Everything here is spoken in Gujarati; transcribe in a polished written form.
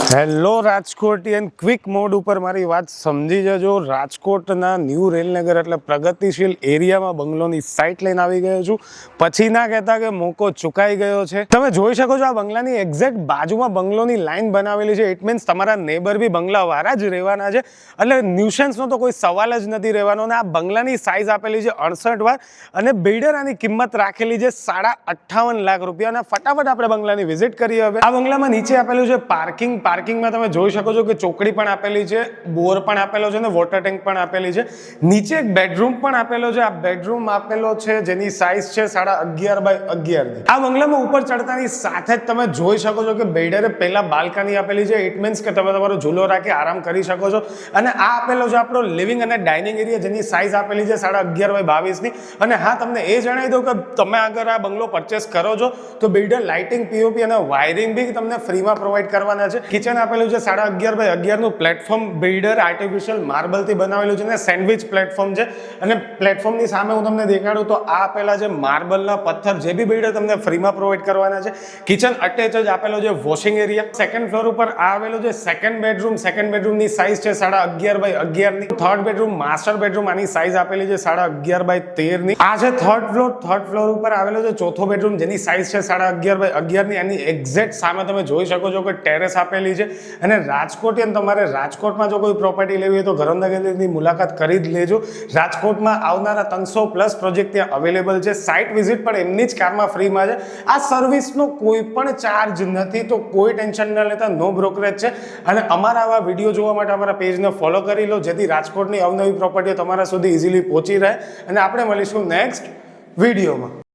હેલો રાજકોટિયન, ક્વિક મોડ ઉપર મારી વાત સમજી જજો. રાજકોટના ન્યૂ રેલનગર એટલે પ્રગતિશીલ એરિયામાં બંગલોની સાઇટ લઈને આવી ગયો છું. પછી ના કહેતા કે મોકો ચુકાઈ ગયો છે. તમે જોઈ શકો છો આ બંગલાની એક્ઝેક્ટ બાજુમાં બંગલોની લાઈન બનાવેલી છે. ઇટ મીન્સ તમારા નેબર બી બંગલાવાળા જ રહેવાના છે, એટલે ન્યુસન્સનો તો કોઈ સવાલ જ નથી રહેવાનો. અને આ બંગલાની સાઇઝ આપેલી છે 68 વાર અને બિલ્ડર આની કિંમત રાખેલી છે 58.5 લાખ રૂપિયા. અને ફટાફટ આપણે બંગલાની વિઝિટ કરીએ. હવે આ બંગલામાં નીચે આપેલું છે પાર્કિંગમાં તમે જોઈ શકો છો કે ચોકડી પણ આપેલી છે, બોર પણ આપેલો છે અને વોટર ટેન્ક પણ આપેલી છે. નીચે એક બેડરૂમ પણ આપેલો છે. આ બેડરૂમ આપેલો છે જેની સાઇઝ છે 11.5 બાય 11 ની. આ બંગલામાં ઉપર ચડતાની સાથે જ તમે જોઈ શકો છો કે બિલ્ડરે પહેલા બાલ્કની આપેલી છે. ઇટ મીન્સ કે તમે તમારો ઝૂલો રાખી આરામ કરી શકો છો. અને આ આપેલો છે આપણો લિવિંગ અને ડાઇનિંગ એરિયા, જેની સાઇઝ આપેલી છે 11.5 બાય 22 ની. અને હા, તમને એ જણાવી દઉં કે તમે અગર આ બંગલો પરચેસ કરો છો તો બિલ્ડર લાઇટિંગ, પીઓપી અને વાયરિંગ બી તમને ફ્રીમાં પ્રોવાઈડ કરવાના છે. કિચન આપેલું છે 11.5 બાય 11 નું. પ્લેટફોર્મ બિલ્ડર આર્ટિફિશિયલ માર્બલ થી બનાવેલું છે અને સેન્ડવિચ પ્લેટફોર્મ છે. અને પ્લેટફોર્મની સામે હું તમને દેખાડું તો આ આપેલા છે માર્બલના પથ્થર, જે બી બિલ્ડર તમને ફ્રીમાં પ્રોવાઈડ કરવાના છે. કિચન અટેચ જ આપેલો છે વોશિંગ એરિયા. સેકન્ડ ફ્લોર ઉપર આ આવેલો છે સેકન્ડ બેડરૂમ. સેકન્ડ બેડરૂમની સાઇઝ છે 11.5 બાય 11 ની. થર્ડ બેડરૂમ, માસ્ટર બેડરૂમ, આની સાઇઝ આપેલી છે 11.5 બાય 13 ની. આ છે થર્ડ ફ્લોર. થર્ડ ફ્લોર ઉપર આવેલો છે ચોથો બેડરૂમ, જેની સાઇઝ છે 11.5 બાય 11 ની. આની એક્ઝેક્ટ સામે તમે જોઈ શકો છો કે ટેરેસ આપેલી છે. અને રાજકોટિયન, તમારે રાજકોટમાં જો કોઈ પ્રોપર્ટી લેવી હોય તો ઘરંદાગીરીની મુલાકાત કરી જ લેજો. રાજકોટમાં આવનારા 300+ પ્રોજેક્ટ ત્યાં અવેલેબલ છે. સાઇટ વિઝિટ પણ એમની જ કારમાં ફ્રીમાં છે. આ સર્વિસનો કોઈ પણ ચાર્જ નથી, તો કોઈ ટેન્શન ન લેતા, નો બ્રોકરેજ છે. અને અમારા આવા વિડીયો જોવા માટે અમારા પેજને ફોલો કરી લો, જેથી રાજકોટની અવનવી પ્રોપર્ટીઓ તમારા સુધી ઇઝીલી પહોંચી રહે. અને આપણે મળીશું નેક્સ્ટ વિડીયોમાં.